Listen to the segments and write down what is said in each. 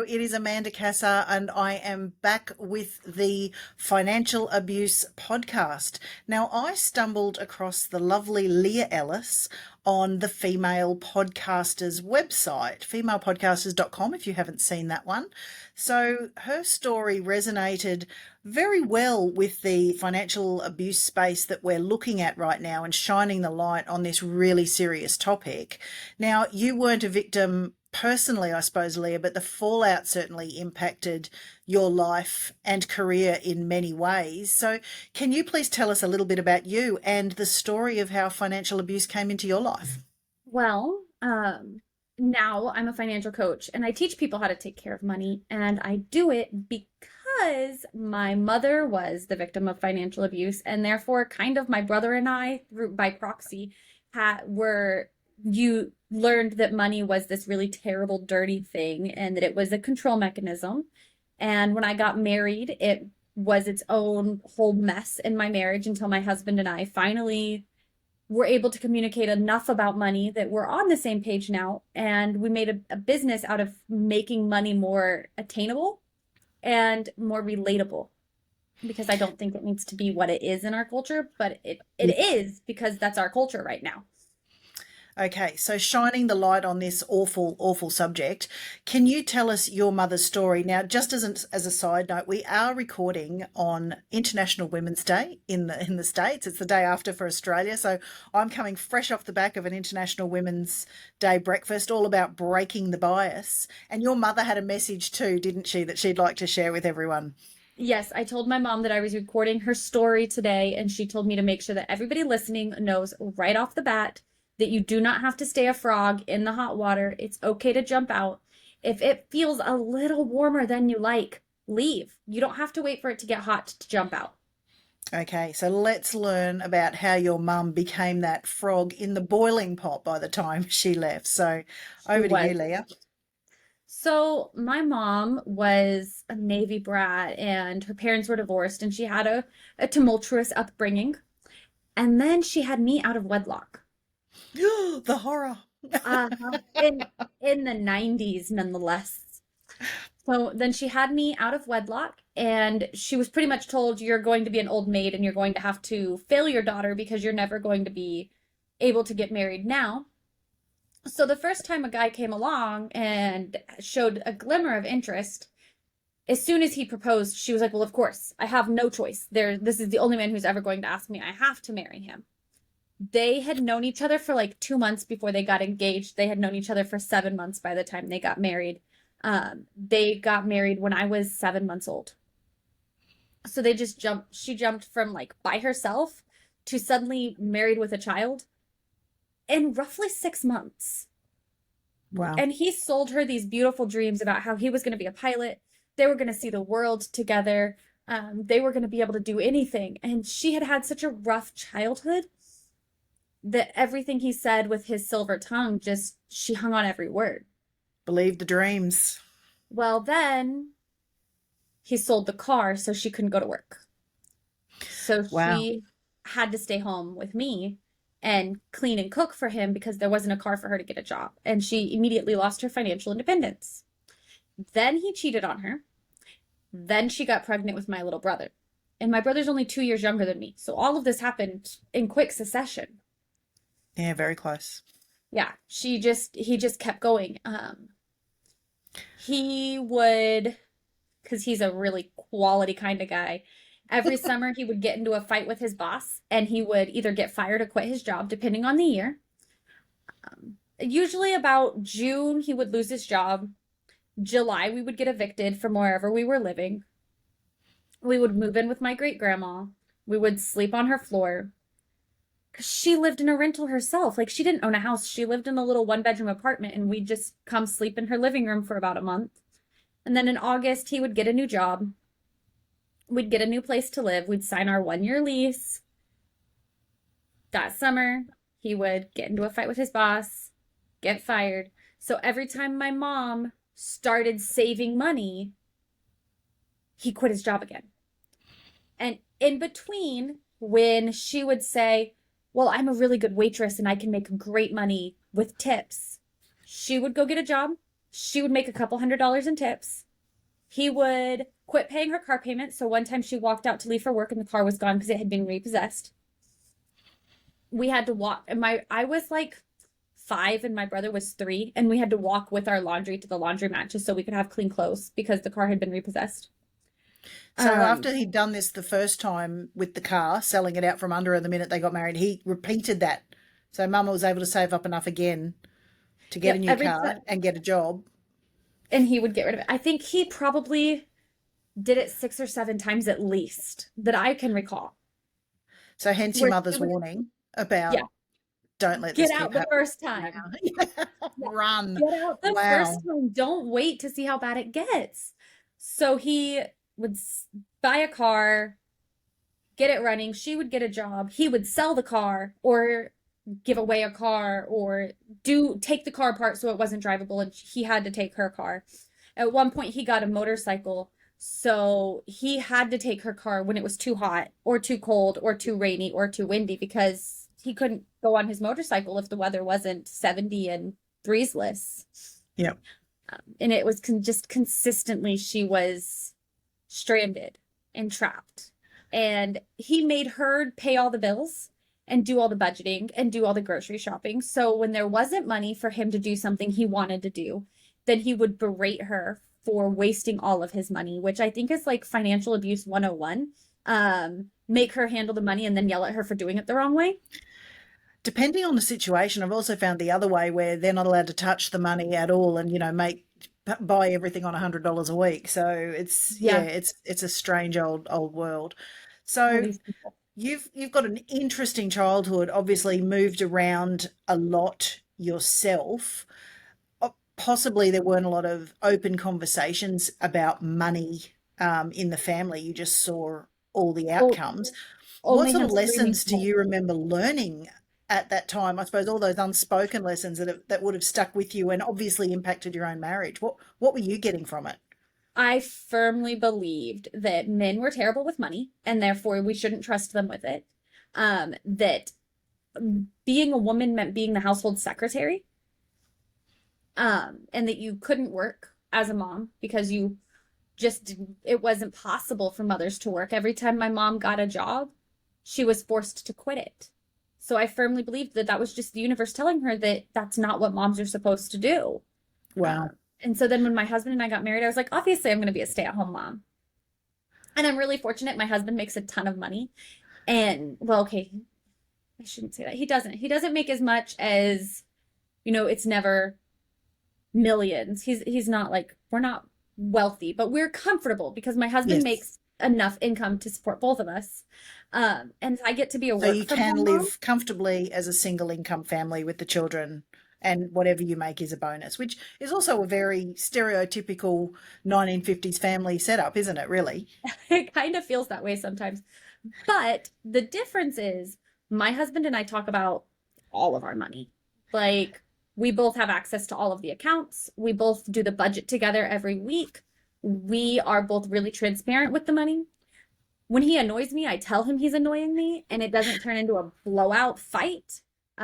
it is Amanda Cassar, and I am back with the Financial Abuse Podcast. Now, I stumbled across the lovely Leah Ellis on the Female Podcasters website, femalepodcasters.com, if you haven't seen that one. So her story resonated very well with the financial abuse space that we're looking at right now and shining the light on this really serious topic. Now, you weren't a victim personally, I suppose, Leah, but the fallout certainly impacted your life and career in many ways. So can you please tell us a little bit about you and the story of how financial abuse came into your life? Well, now I'm a financial coach and I teach people how to take care of money, and I do it because my mother was the victim of financial abuse, and therefore kind of my brother and I, through by proxy, were you learned that money was this really terrible, dirty thing and that it was a control mechanism. And when I got married, it was its own whole mess in my marriage until my husband and I finally were able to communicate enough about money that we're on the same page now. And we made a business out of making money more attainable and more relatable, because I don't think it needs to be what it is in our culture, but it is, because that's our culture right now. Okay, so shining the light on this awful, awful subject, can you tell us your mother's story? Now, just as a side note, we are recording on International Women's Day in the States. It's the day after for Australia, so I'm coming fresh off the back of an International Women's Day breakfast, all about breaking the bias. And your mother had a message too, didn't she, that she'd like to share with everyone? Yes, I told my mom that I was recording her story today, and she told me to make sure that everybody listening knows right off the bat that you do not have to stay a frog in the hot water. It's okay to jump out. If it feels a little warmer than you like, leave. You don't have to wait for it to get hot to jump out. Okay, so let's learn about how your mum became that frog in the boiling pot by the time she left. So She over to was. you, Leah. So my mom was a Navy brat and her parents were divorced, and she had a tumultuous upbringing. And then she had me out of wedlock. The horror. In in the 90s, nonetheless. So then she had me out of wedlock, and she was pretty much told, you're going to be an old maid and you're going to have to fail your daughter because you're never going to be able to get married now. So the first time a guy came along and showed a glimmer of interest, as soon as he proposed, she was like, well, of course, I have no choice. This is the only man who's ever going to ask me. I have to marry him. They had known each other for like 2 months before they got engaged. They had known each other for 7 months by the time they got married. They got married when I was 7 months old. So she jumped from like by herself to suddenly married with a child in roughly 6 months. Wow. And he sold her these beautiful dreams about how he was going to be a pilot. They were going to see the world together. They were going to be able to do anything. And she had had such a rough childhood that everything he said with his silver tongue, just, she hung on every word. Believe the dreams. Well, then he sold the car so she couldn't go to work. So Wow. she had to stay home with me and clean and cook for him because there wasn't a car for her to get a job. And she immediately lost her financial independence. Then he cheated on her. Then she got pregnant with my little brother. And my brother's only 2 years younger than me. So all of this happened in quick succession. Yeah, very close. Yeah, he just kept going. He would, because he's a really quality kind of guy. Every summer he would get into a fight with his boss, and he would either get fired or quit his job, depending on the year. Usually about June, he would lose his job. July, we would get evicted from wherever we were living. We would move in with my great grandma. We would sleep on her floor. Because she lived in a rental herself. Like, she didn't own a house. She lived in a little one-bedroom apartment, and we'd just come sleep in her living room for about a month. And then in August, he would get a new job. We'd get a new place to live. We'd sign our 1-year lease. That summer, he would get into a fight with his boss, get fired. So every time my mom started saving money, he quit his job again. And in between, when she would say, well, I'm a really good waitress and I can make great money with tips, she would go get a job. She would make a couple $100s in tips. He would quit paying her car payment. So one time she walked out to leave for work and the car was gone because it had been repossessed. We had to walk, and I was like 5 and my brother was 3, and we had to walk with our laundry to the laundromat just so we could have clean clothes because the car had been repossessed. So after he'd done this the first time with the car, selling it out from under her the minute they got married, he repeated that. So Mama was able to save up enough again to get a new car and get a job. And he would get rid of it. I think he probably did it 6 or 7 times at least that I can recall. So hence your mother's warning about don't let this get out the first time. Run. Get out the first time. Don't wait to see how bad it gets. So he would buy a car, get it running. She would get a job. He would sell the car or give away a car or take the car apart so it wasn't drivable, and he had to take her car. At one point he got a motorcycle, so he had to take her car when it was too hot or too cold or too rainy or too windy because he couldn't go on his motorcycle if the weather wasn't 70 and breezeless. Yeah. And it was just consistently she was stranded and trapped, and he made her pay all the bills and do all the budgeting and do all the grocery shopping. So when there wasn't money for him to do something he wanted to do, then he would berate her for wasting all of his money, which I think is like financial abuse 101. Make her handle the money and then yell at her for doing it the wrong way. Depending on the situation, I've also found the other way where they're not allowed to touch the money at all and, buy everything on $100 a week. So it's a strange old world. So you've got an interesting childhood, obviously moved around a lot yourself. Possibly there weren't a lot of open conversations about money in the family. You just saw all the outcomes. What sort of lessons do you remember learning at that time? I suppose all those unspoken lessons that would have stuck with you and obviously impacted your own marriage. What were you getting from it? I firmly believed that men were terrible with money and therefore we shouldn't trust them with it. That being a woman meant being the household secretary. And that you couldn't work as a mom because it wasn't possible for mothers to work. Every time my mom got a job, she was forced to quit it. So I firmly believed that was just the universe telling her that that's not what moms are supposed to do. Wow. And so then when my husband and I got married, I was like, obviously I'm going to be a stay-at-home mom. And I'm really fortunate. My husband makes a ton of money. And, well, okay, I shouldn't say that. He doesn't make as much as, it's never millions. He's not like, we're not wealthy, but we're comfortable because my husband makes enough income to support both of us. And I get to be a work from home. So you can live comfortably as a single income family with the children, and whatever you make is a bonus, which is also a very stereotypical 1950s family setup, isn't it, really? It kind of feels that way sometimes. But the difference is my husband and I talk about all of our money. Like, we both have access to all of the accounts. We both do the budget together every week. We are both really transparent with the money. When he annoys me, I tell him he's annoying me, and it doesn't turn into a blowout fight.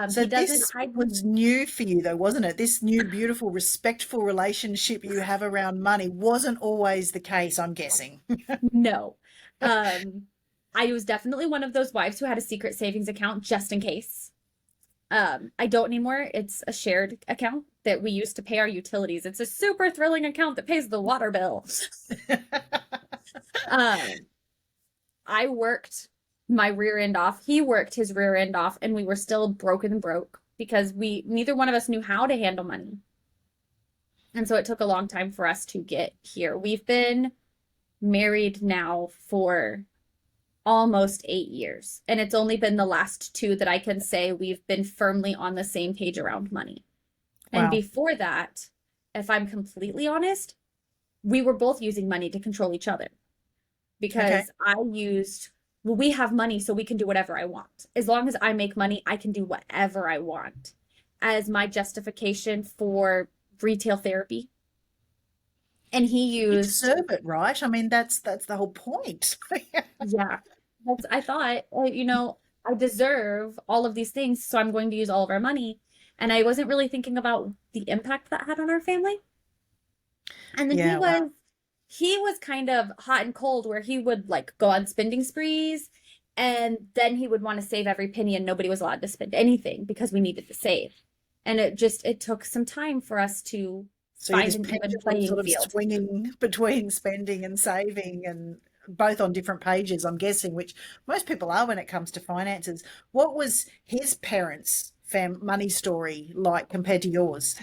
So this was new for you, though, wasn't it? This new, beautiful, respectful relationship you have around money wasn't always the case, I'm guessing. No. I was definitely one of those wives who had a secret savings account just in case. I don't anymore. It's a shared account that we use to pay our utilities. It's a super thrilling account that pays the water bill. I worked my rear end off. He worked his rear end off, and we were still broke because neither one of us knew how to handle money. And so it took a long time for us to get here. We've been married now for almost 8 years, and it's only been the last 2 that I can say we've been firmly on the same page around money. Wow. And before that, if I'm completely honest, we were both using money to control each other because we have money so we can do whatever I want. As long as I make money, I can do whatever I want as my justification for retail therapy. And he used... You deserve it, right? I mean, that's the whole point. Yeah. I thought, I deserve all of these things, so I'm going to use all of our money. And I wasn't really thinking about the impact that had on our family. And then Yeah, wow. he was kind of hot and cold where he would like go on spending sprees and then he would want to save every penny and nobody was allowed to spend anything because we needed to save. And it took some time for us to So you're find this an even pendulum playing sort of field. swinging between spending and saving, and both on different pages, I'm guessing, which most people are when it comes to finances. What was his parents' money story like compared to yours?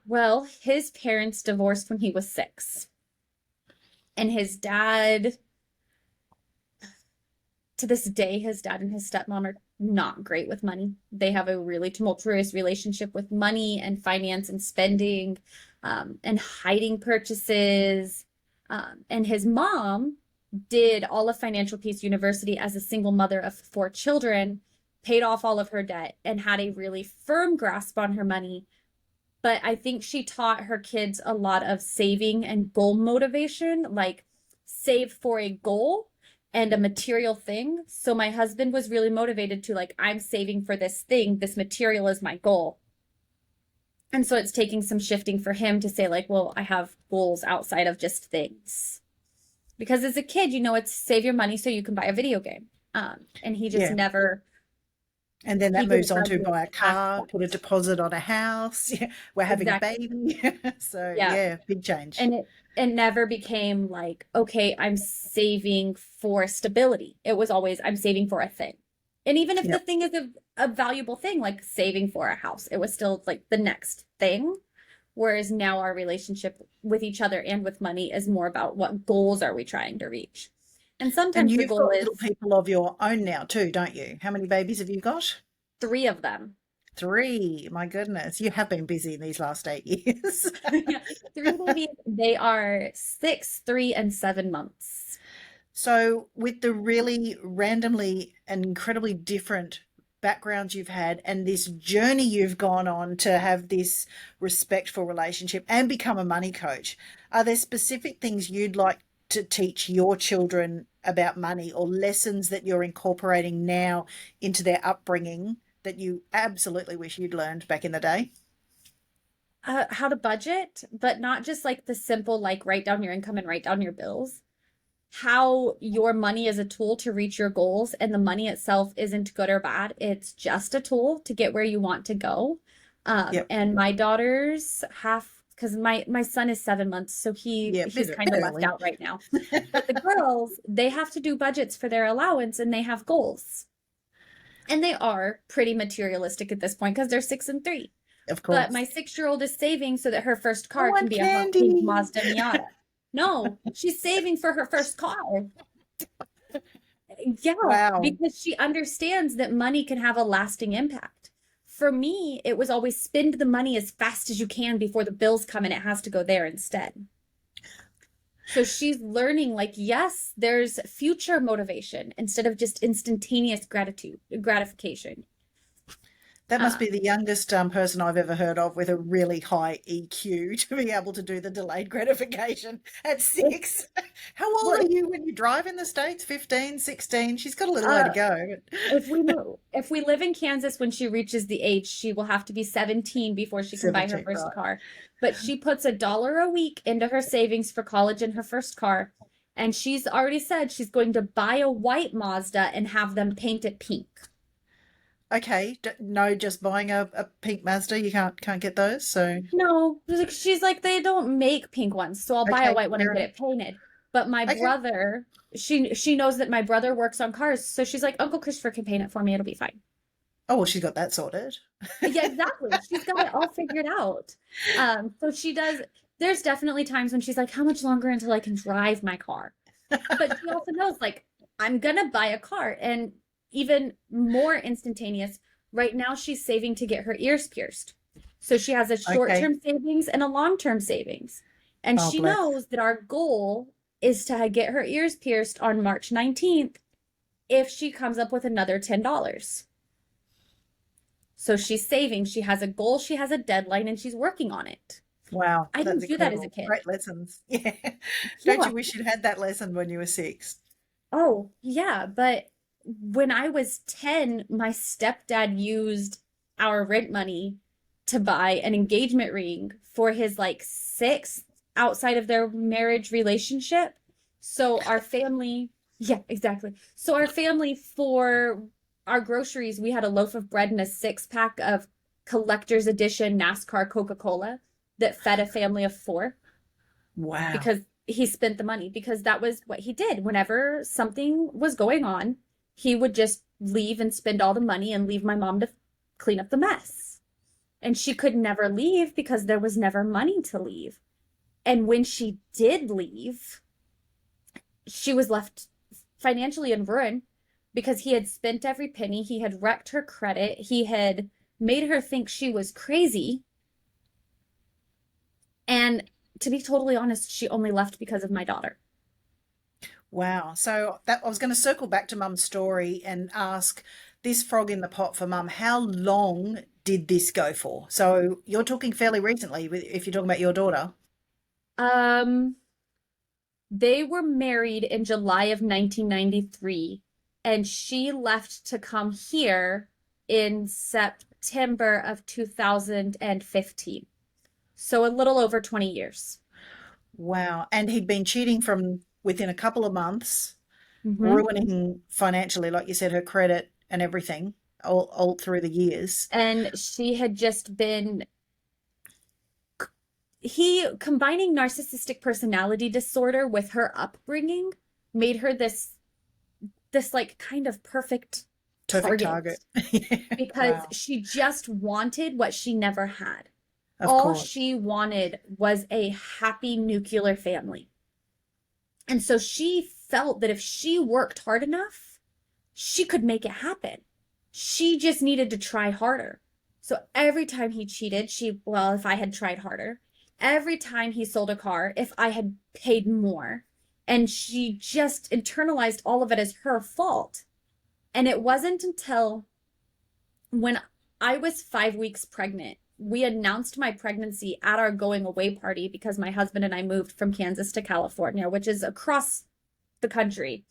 Well, his parents divorced when he was 6. And his dad, to this day, his dad and his stepmom are not great with money. They have a really tumultuous relationship with money and finance and spending, and hiding purchases. And his mom did all of Financial Peace University as a single mother of 4 children, paid off all of her debt, and had a really firm grasp on her money. But I think she taught her kids a lot of saving and goal motivation, like save for a goal and a material thing. So my husband was really motivated to like, I'm saving for this thing. This material is my goal. And so it's taking some shifting for him to say like, well, I have goals outside of just things. Because as a kid, it's save your money so you can buy a video game. And he just Yeah. never, And then he that didn't moves on to graduate buy a past car, that. put a deposit on a house. Yeah, we're having a Exactly. baby. So Yeah. yeah, big change. And it never became like, okay, I'm saving for stability. It was always, I'm saving for a thing. And even if the Yep. thing is a valuable thing, like saving for a house, it was still like the next thing. Whereas now our relationship with each other and with money is more about what goals are we trying to reach. And And sometimes the you've goal got little is people of your own now too, don't you? How many babies have you got? 3 of them. 3. My goodness, you have been busy in these last 8 years. Yeah, 3 babies. They are 6, 3, and 7 months. So, with the really randomly and incredibly different backgrounds you've had and this journey you've gone on to have this respectful relationship and become a money coach, are there specific things you'd like to teach your children about money, or lessons that you're incorporating now into their upbringing that you absolutely wish you'd learned back in the day? How to budget, but not just like the simple, like write down your income and write down your bills. How your money is a tool to reach your goals, and the money itself isn't good or bad. It's just a tool to get where you want to go. Yep. And my daughters have, because my son is 7 months, so Yeah, he's bit kind of left early. out right now. But the girls, they have to do budgets for their allowance and they have goals. And they are pretty materialistic at this point because they're 6 and 3. Of But my course. 6-year-old is saving so that her first I car can want be a pink candy. Mazda Miata. No, she's saving for her first car. Yeah, Wow. because she understands that money can have a lasting impact. For me, it was always spend the money as fast as you can before the bills come and it has to go there instead. So she's learning like, yes, there's future motivation instead of just instantaneous gratification. That must Um, be the youngest person I've ever heard of with a really high EQ to be able to do the delayed gratification at if, 6. How old well, are you when you drive in the States? 15, 16? She's got a little way to uh, go. if we live in Kansas when she reaches the age, she will have to be 17 before she can buy her 17, first right. car. But she puts $1 a week into her savings for college and her first car. And she's already said she's going to buy a white Mazda and have them paint it pink. Okay, no, just buying a pink Mazda. You can't get those. So, No, she's like, they don't make pink ones, so I'll buy a okay, white one fair and get enough. it painted. But my Okay. brother, she knows that my brother works on cars, so she's like, Uncle Christopher can paint it for me, it'll be fine. Oh, well, she's got that sorted. Yeah, exactly. She's got it all figured out. So she does. There's definitely times when she's like, how much longer until I can drive my car? But she also knows, like, I'm gonna buy a car. And even more instantaneous, right now she's saving to get her ears pierced. So she has a Okay. short-term savings and a long-term savings. And Oh, she bless. knows that our goal is to get her ears pierced on March 19th if she comes up with another $10. So she's saving, she has a goal, she has a deadline, and she's working on it. Wow, I that's didn't do that as a incredible. kid. Great lessons. Yeah. Don't Yeah. you wish you'd had that lesson when you were 6? Oh, yeah. But when I was 10, my stepdad used our rent money to buy an engagement ring for his like 6th outside of their marriage relationship. So our family, yeah, exactly. So our family, for our groceries, we had a loaf of bread and a 6-pack of collector's edition NASCAR Coca-Cola that fed a family of 4 Wow. because he spent the money, because that was what he did. Whenever something was going on, he would just leave and spend all the money and leave my mom to clean up the mess. And she could never leave because there was never money to leave. And when she did leave, she was left financially in ruin because he had spent every penny. He had wrecked her credit. He had made her think she was crazy. And to be totally honest, she only left because of my daughter. Wow. So that I was going to circle back to Mum's story and ask this frog in the pot for Mum, how long did this go for? So you're talking fairly recently if you're talking about your daughter. Um, they were married in July of 1993, and she left to come here in September of 2015. So a little over 20 years. Wow. And he'd been cheating from within a couple of months, Mm-hmm. ruining financially, like you said, her credit and everything all through the years. And she had just been, he combining narcissistic personality disorder with her upbringing made her this like kind of perfect Perfect target, target. Yeah. because Wow. she just wanted what she never had. Of All course. she wanted was a happy nuclear family. And so she felt that if she worked hard enough, she could make it happen. She just needed to try harder. So every time he cheated, well, if I had tried harder, every time he sold a car, if I had paid more, and she just internalized all of it as her fault. And it wasn't until when I was 5 weeks pregnant, we announced my pregnancy at our going away party because my husband and I moved from Kansas to California, which is across the country.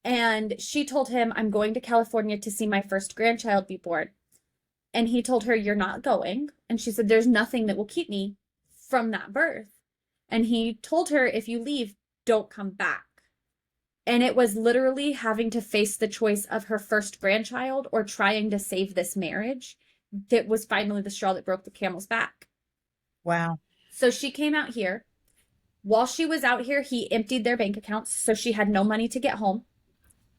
And she told him, I'm going to California to see my first grandchild be born. And he told her, You're not going. And she said, There's nothing that will keep me from that birth. And he told her, If you leave, don't come back. And it was literally having to face the choice of her first grandchild or trying to save this marriage that was finally the straw that broke the camel's back. Wow. So she came out here. While she was out here, he emptied their bank accounts, so she had no money to get home.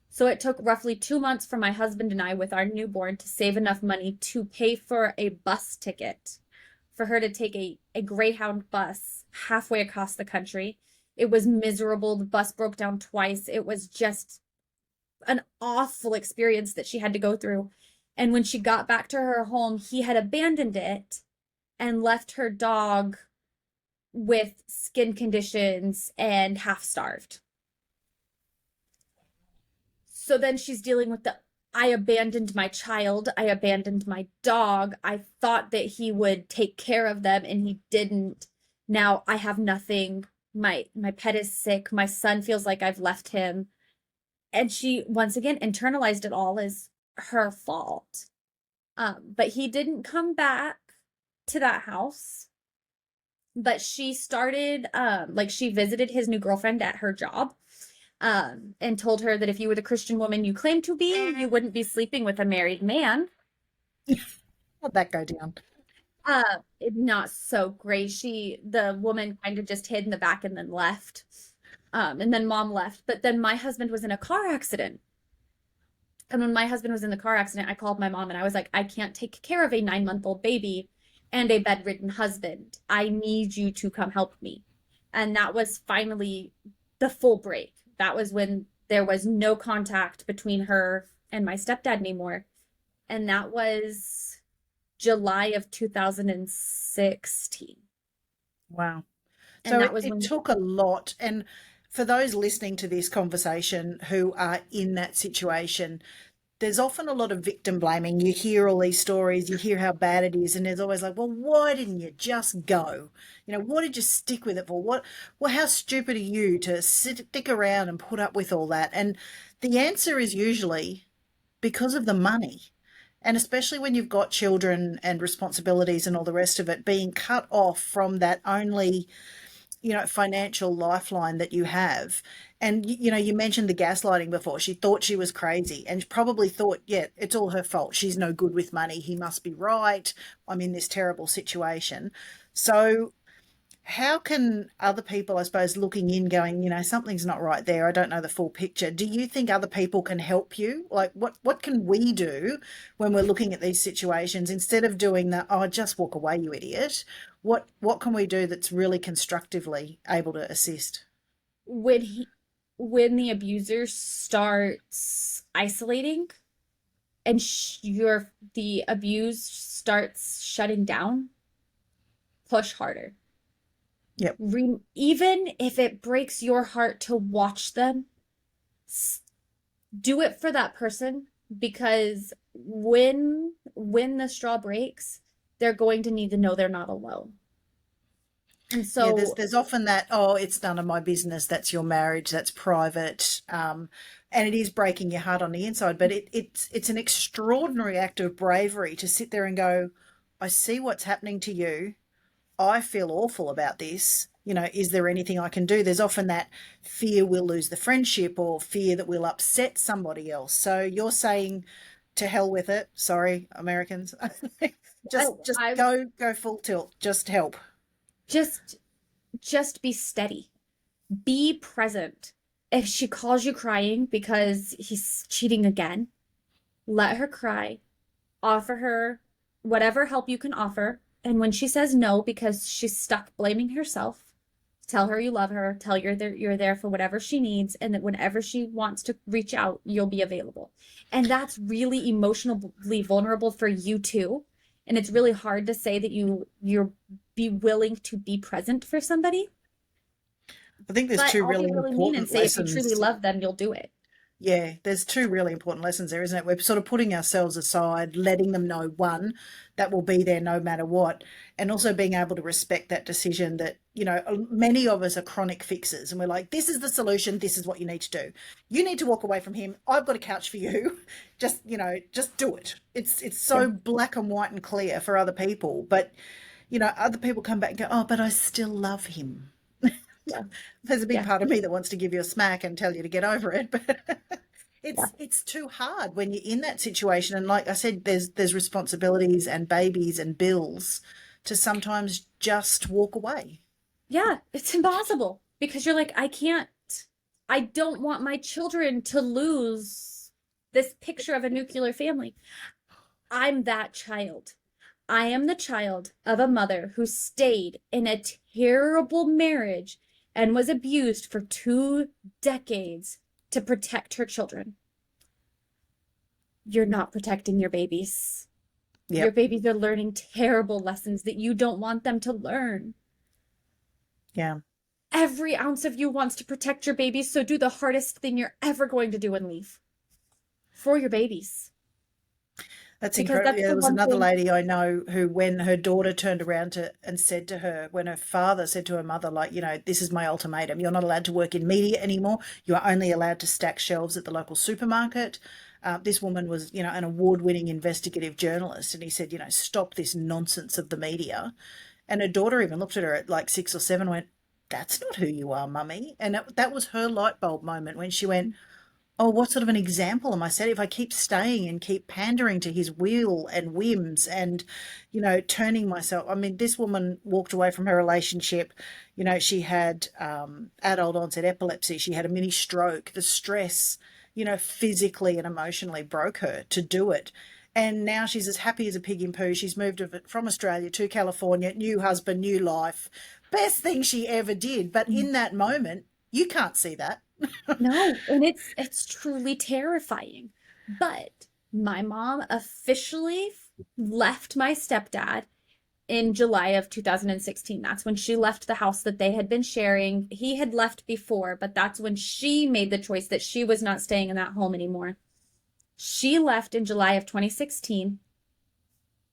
So it took roughly 2 months for my husband and I, with our newborn, to save enough money to pay for a bus ticket for her to take a Greyhound bus halfway across the country. It was miserable. The bus broke down twice. It was just an awful experience that she had to go through. And when she got back to her home, he had abandoned it and left her dog with skin conditions and half starved. So then she's dealing with I abandoned my child. I abandoned my dog. I thought that he would take care of them and he didn't. Now I have nothing. My pet is sick. My son feels like I've left him. And she once again internalized it all as her fault. But he didn't come back to that house. But she started, like, she visited his new girlfriend at her job, and told her that if you were the Christian woman you claimed to be, you wouldn't be sleeping with a married man. How'd that go down? Not so great. The woman kind of just hid in the back and then left. And then mom left. But then my husband was in a car accident. And when my husband was in the car accident, I called my mom and I was like, I can't take care of a 9-month-old baby and a bedridden husband. I need you to come help me. And that was finally the full break. That was when there was no contact between her and my stepdad anymore. And that was July of 2016. Wow. And So that was it when, took a lot. And for those listening to this conversation who are in that situation, there's often a lot of victim blaming. You hear all these stories, you hear how bad it is, and there's always like, well, why didn't you just go? What did you stick with it for? Well, how stupid are you to stick around and put up with all that? And the answer is usually because of the money. And especially when you've got children and responsibilities and all the rest of it, being cut off from that only financial lifeline that you have. And, you mentioned the gaslighting before. She thought she was crazy and probably thought, yeah, it's all her fault. She's no good with money. He must be right. I'm in this terrible situation. So how can other people, I suppose, looking in going, something's not right there. I don't know the full picture. Do you think other people can help you? Like what can we do when we're looking at these situations instead of doing that, oh, just walk away, you idiot? What can we do that's really constructively able to assist? When when the abuser starts isolating and the abuse starts shutting down, push harder. Yep. Even if it breaks your heart to watch them, do it for that person, because when the straw breaks, they're going to need to know they're not alone. And Yeah, so there's often that, oh, it's none of my business. That's your marriage. That's private. And it is breaking your heart on the inside. But it's an extraordinary act of bravery to sit there and go, I see what's happening to you. I feel awful about this. Is there anything I can do? There's often that fear we'll lose the friendship or fear that we'll upset somebody else. So you're saying to hell with it. Sorry, Americans. just I go full tilt. Just help. just just be steady. Be present. If she calls you crying because he's cheating again, let her cry. Offer her whatever help you can offer. And when she says no because she's stuck blaming herself, tell her you love her, tell her that you're there for whatever she needs, and that whenever she wants to reach out, you'll be available. And that's really emotionally vulnerable for you too. And it's really hard to say that you're be willing to be present for somebody. I think there's But two I'll be really really mean and important say if you truly lessons. love them, you'll do it. Yeah, there's two really important lessons there, isn't it? We're sort of putting ourselves aside, letting them know, one, that will be there no matter what, and also being able to respect that decision that, many of us are chronic fixers and we're like, this is the solution, this is what you need to do. You need to walk away from him. I've got a couch for you. Just do it. It's Yeah. so black and white and clear for other people, but other people come back and go, oh, but I still love him. Yeah. There's a big Yeah. part of me that wants to give you a smack and tell you to get over it, but Yeah. it's too hard when you're in that situation. And like I said, there's responsibilities and babies and bills to sometimes just walk away. Yeah. It's impossible because you're like, I don't want my children to lose this picture of a nuclear family. I'm that child. I am the child of a mother who stayed in a terrible marriage and was abused for 2 decades to protect her children. You're not protecting your babies. Your Yep. babies are learning terrible lessons that you don't want them to learn. Yeah. Every ounce of you wants to protect your babies, so do the hardest thing you're ever going to do and leave for your babies. That's Because incredible. that's Yeah, the there was one another thing. lady I know who, when her daughter turned around and said to her, when her father said to her mother, like, this is my ultimatum. You're not allowed to work in media anymore. You are only allowed to stack shelves at the local supermarket. This woman was, an award-winning investigative journalist, and he said, stop this nonsense of the media. And her daughter even looked at her at like 6 or 7, and went, "That's not who you are, mummy." And that was her light bulb moment when she went, oh, what sort of an example am I setting if I keep staying and keep pandering to his will and whims and, turning myself? I mean, this woman walked away from her relationship. She had adult onset epilepsy. She had a mini stroke. The stress, physically and emotionally broke her to do it. And now she's as happy as a pig in poo. She's moved from Australia to California, new husband, new life. Best thing she ever did. But in that moment, you can't see that. No, and it's truly terrifying. But my mom officially left my stepdad in July of 2016. That's when she left the house that they had been sharing. He had left before, but that's when she made the choice that she was not staying in that home anymore. She left in July of 2016.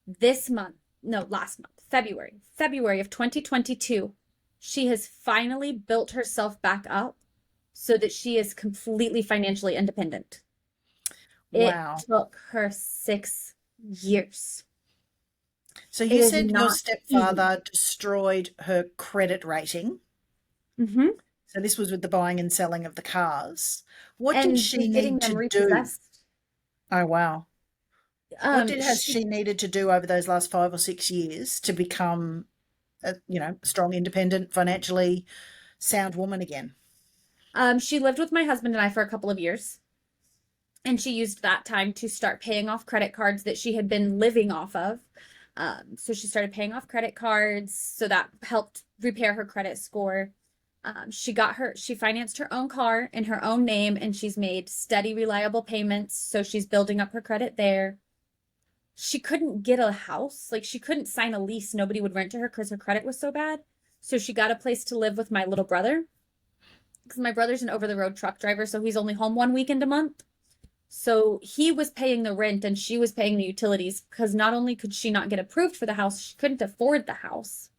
This month, no, last month, February of 2022, she has finally built herself back up so that she is completely financially independent. It Wow. took her 6 years. So It you is said your not easy. stepfather destroyed her credit rating. Hmm. So this was with the buying and selling of the cars. What did And she getting need them to do? repossessed. Oh, wow. What did has She she needed to do over those last 5 or 6 years to become a, strong, independent, financially sound woman again? she lived with my husband and I for a couple of years, and she used that time to start paying off credit cards that she had been living off of. So she started paying off credit cards, so that helped repair her credit score. She financed her own car in her own name, and she's made steady, reliable payments. So she's building up her credit there. She couldn't get a house. Like, she couldn't sign a lease. Nobody would rent to her because her credit was so bad. So she got a place to live with my little brother, because my brother's an over the road truck driver. So he's only home one weekend a month. So he was paying the rent and she was paying the utilities, because not only could she not get approved for the house, she couldn't afford the house.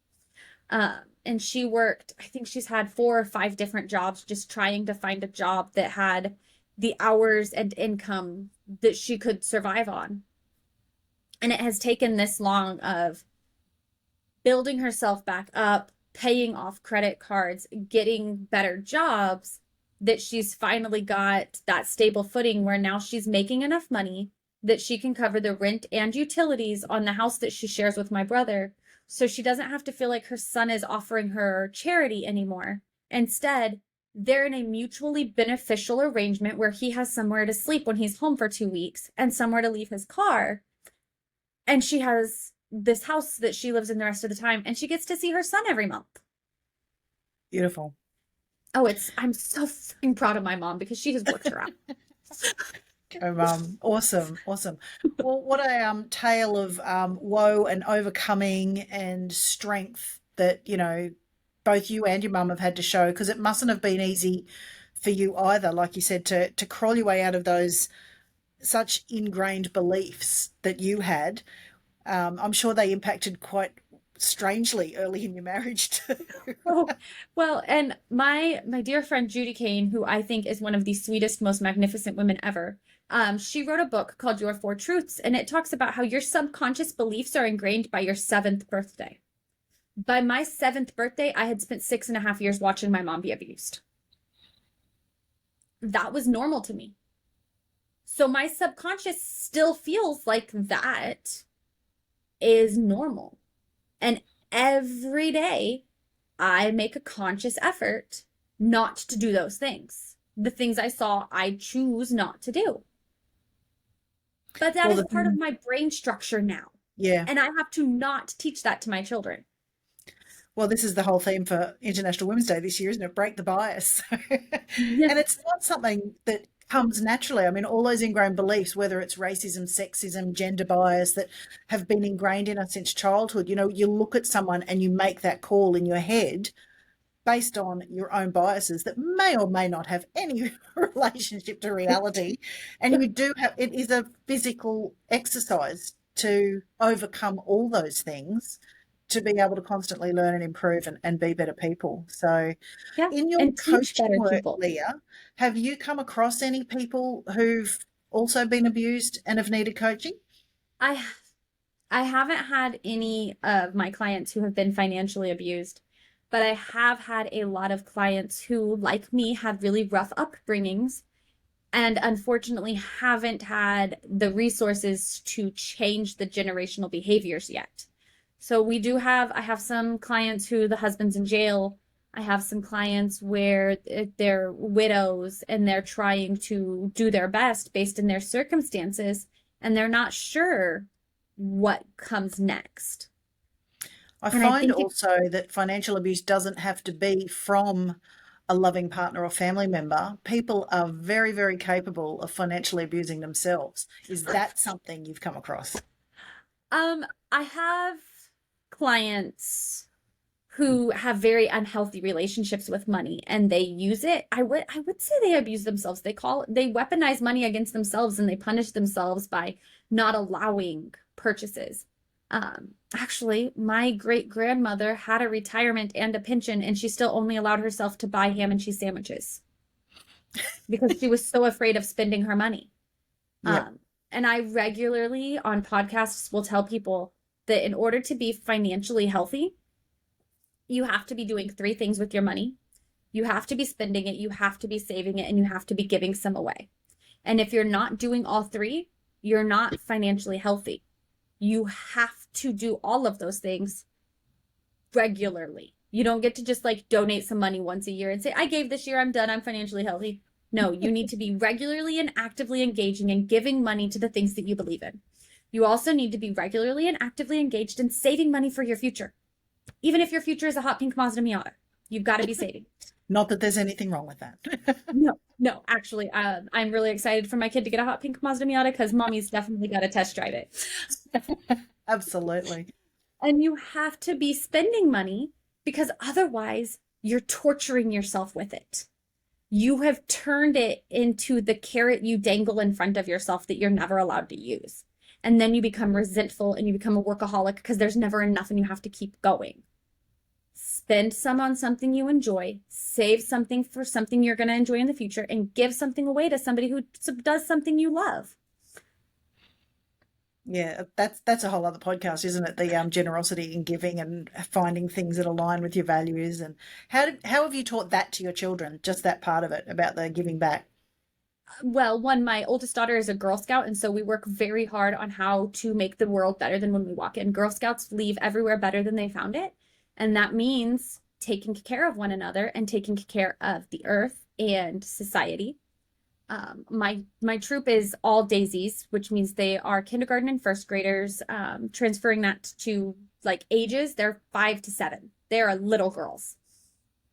And she worked, I think she's had 4 or 5 different jobs, just trying to find a job that had the hours and income that she could survive on. And it has taken this long of building herself back up, paying off credit cards, getting better jobs, that she's finally got that stable footing where now she's making enough money that she can cover the rent and utilities on the house that she shares with my brother. So she doesn't have to feel like her son is offering her charity anymore. Instead, they're in a mutually beneficial arrangement where he has somewhere to sleep when he's home for 2 weeks and somewhere to leave his car. And she has this house that she lives in the rest of the time, and she gets to see her son every month. Beautiful. Oh, I'm so fucking proud of my mom because she has worked her out. Go, Mum. Awesome, awesome. Well, what a tale of woe and overcoming and strength that, both you and your mum have had to show, because it mustn't have been easy for you either, like you said, to crawl your way out of those such ingrained beliefs that you had. I'm sure they impacted quite strangely early in your marriage too. Oh, well, and my dear friend Judy Kane, who I think is one of the sweetest, most magnificent women ever, she wrote a book called Your Four Truths, and it talks about how your subconscious beliefs are ingrained by your 7th birthday. By my 7th birthday, I had spent 6.5 years watching my mom be abused. That was normal to me. So my subconscious still feels like that is normal. And every day I make a conscious effort not to do those things. The things I saw, I choose not to do. But that is part of my brain structure now. Yeah. And I have to not teach that to my children. Well, this is the whole theme for International Women's Day this year, isn't it? Break the bias. Yeah. And it's not something that comes naturally. I mean, all those ingrained beliefs, whether it's racism, sexism, gender bias, that have been ingrained in us since childhood, you look at someone and you make that call in your head based on your own biases that may or may not have any relationship to reality. And it is a physical exercise to overcome all those things, to be able to constantly learn and improve and be better people. So Yeah. in your And teach coaching better work, people. Leah, have you come across any people who've also been abused and have needed coaching? I haven't had any of my clients who have been financially abused, but I have had a lot of clients who, like me, had really rough upbringings and unfortunately haven't had the resources to change the generational behaviors yet. So I have some clients who the husband's in jail. I have some clients where they're widows and they're trying to do their best based in their circumstances, and they're not sure what comes next. I And I find think also that financial abuse doesn't have to be from a loving partner or family member. People are very, very capable of financially abusing themselves. Is that something you've come across? I have clients who have very unhealthy relationships with money and they use it. I would say they abuse themselves. They weaponize money against themselves and they punish themselves by not allowing purchases. Actually, my great grandmother had a retirement and a pension, and she still only allowed herself to buy ham and cheese sandwiches because she was so afraid of spending her money. Yep. And I regularly on podcasts will tell people that in order to be financially healthy, you have to be doing 3 things with your money. You have to be spending it, you have to be saving it, and you have to be giving some away. And if you're not doing all three, you're not financially healthy. You have to do all of those things regularly. You don't get to just like donate some money once a year and say, I gave this year, I'm done, I'm financially healthy. No, you need to be regularly and actively engaging and giving money to the things that you believe in. You also need to be regularly and actively engaged in saving money for your future. Even if your future is a hot pink Mazda Miata, you've got to be saving. Not that there's anything wrong with that. No, actually, I'm really excited for my kid to get a hot pink Mazda Miata because mommy's definitely got to test drive it. Absolutely. And you have to be spending money because otherwise you're torturing yourself with it. You have turned it into the carrot you dangle in front of yourself that you're never allowed to use. And then you become resentful and you become a workaholic because there's never enough and you have to keep going. Spend some on something you enjoy, save something for something you're going to enjoy in the future, and give something away to somebody who does something you love. Yeah, that's a whole other podcast, isn't it? The generosity and giving and finding things that align with your values. And how have you taught that to your children? Just that part of it about the giving back. Well, one, my oldest daughter is a Girl Scout, and so we work very hard on how to make the world better than when we walk in. Girl Scouts leave everywhere better than they found it, and that means taking care of one another and taking care of the earth and society. My troop is all daisies, which means they are kindergarten and first graders. Transferring that to like ages, they're 5 to 7. They're little girls.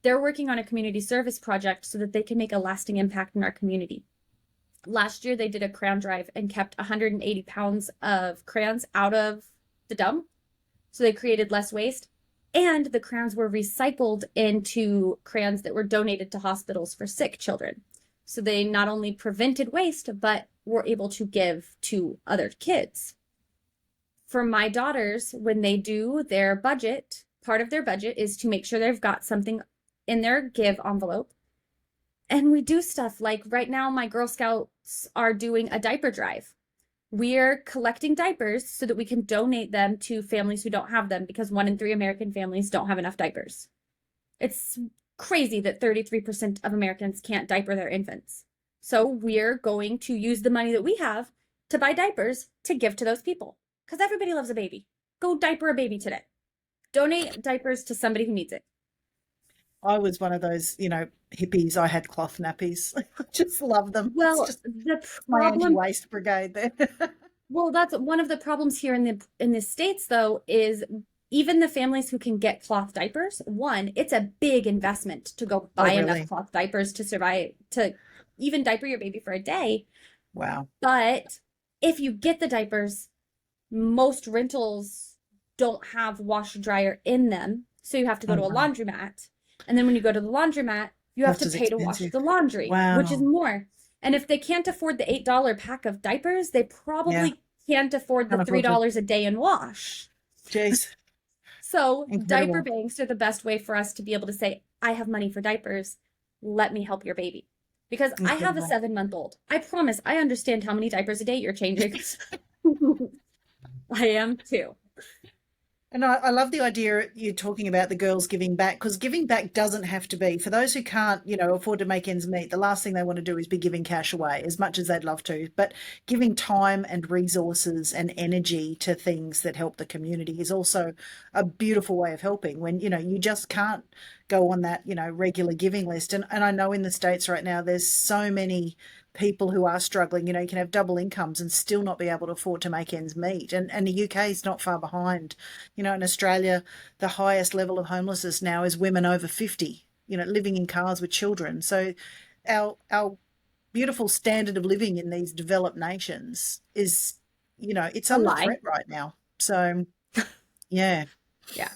They're working on a community service project so that they can make a lasting impact in our community. Last year, they did a crayon drive and kept 180 pounds of crayons out of the dump. So they created less waste. And the crayons were recycled into crayons that were donated to hospitals for sick children. So they not only prevented waste, but were able to give to other kids. For my daughters, when they do their budget, part of their budget is to make sure they've got something in their give envelope. And we do stuff like right now, my Girl Scouts are doing a diaper drive. We're collecting diapers so that we can donate them to families who don't have them because 1 in 3 American families don't have enough diapers. It's crazy that 33% of Americans can't diaper their infants. So we're going to use the money that we have to buy diapers to give to those people because everybody loves a baby. Go diaper a baby today. Donate diapers to somebody who needs it. I was one of those, hippies. I had cloth nappies. I just love them. Well, it's just the my problem, anti-waste brigade there. well, that's one of the problems here in the States, though, is even the families who can get cloth diapers, one, it's a big investment to go buy enough cloth diapers to survive, to even diaper your baby for a day. Wow. But if you get the diapers, most rentals don't have washer dryer in them. So you have to go to a laundromat. And then when you go to the laundromat, you have to pay to wash the laundry, which is more. And if they can't afford the $8 pack of diapers, they probably can't afford the $3 a day in wash. Jeez. So Incredible. Diaper banks are the best way for us to be able to say, I have money for diapers. Let me help your baby. Because I have a 7-month-old. I promise I understand how many diapers a day you're changing. I am too. And I love the idea you're talking about the girls giving back, because giving back doesn't have to be, for those who can't, afford to make ends meet, the last thing they want to do is be giving cash away as much as they'd love to. But giving time and resources and energy to things that help the community is also a beautiful way of helping when, you just can't go on that, regular giving list. And I know in the States right now, there's so many people who are struggling. You can have double incomes and still not be able to afford to make ends meet. And the UK is not far behind. In Australia, the highest level of homelessness now is women over 50, living in cars with children. So our beautiful standard of living in these developed nations is, it's under threat right now. So, yeah. Yeah.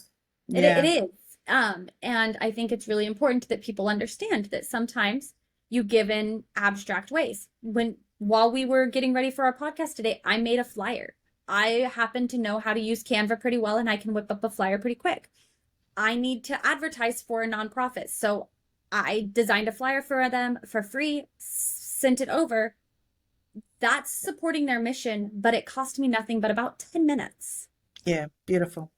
It is. And I think it's really important that people understand that sometimes you give in abstract ways. While we were getting ready for our podcast today, I made a flyer. I happen to know how to use Canva pretty well, and I can whip up a flyer pretty quick. I need to advertise for a nonprofit. So I designed a flyer for them for free, sent it over. That's supporting their mission, but it cost me nothing but about 10 minutes. Yeah, beautiful.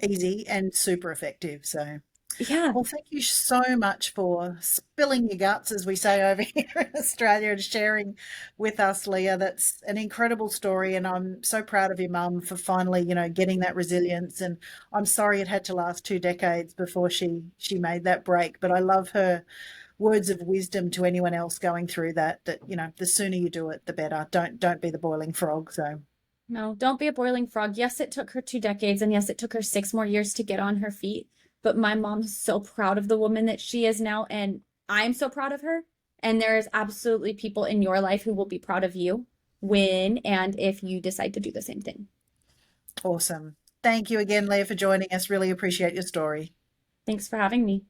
Easy and super effective. So Yeah. Well, thank you so much for spilling your guts, as we say over here in Australia, and sharing with us, Leah. That's an incredible story, and I'm so proud of your mum for finally, getting that resilience. And I'm sorry it had to last 2 decades before she made that break. But I love her words of wisdom to anyone else going through that. That the sooner you do it, the better. Don't be the boiling frog. So No, don't be a boiling frog. Yes, it took her 2 decades, and yes, it took her 6 more years to get on her feet. But my mom's so proud of the woman that she is now, and I'm so proud of her. And there is absolutely people in your life who will be proud of you when and if you decide to do the same thing. awesome. Thank you again, Leah, for joining us. Really appreciate your story. Thanks for having me.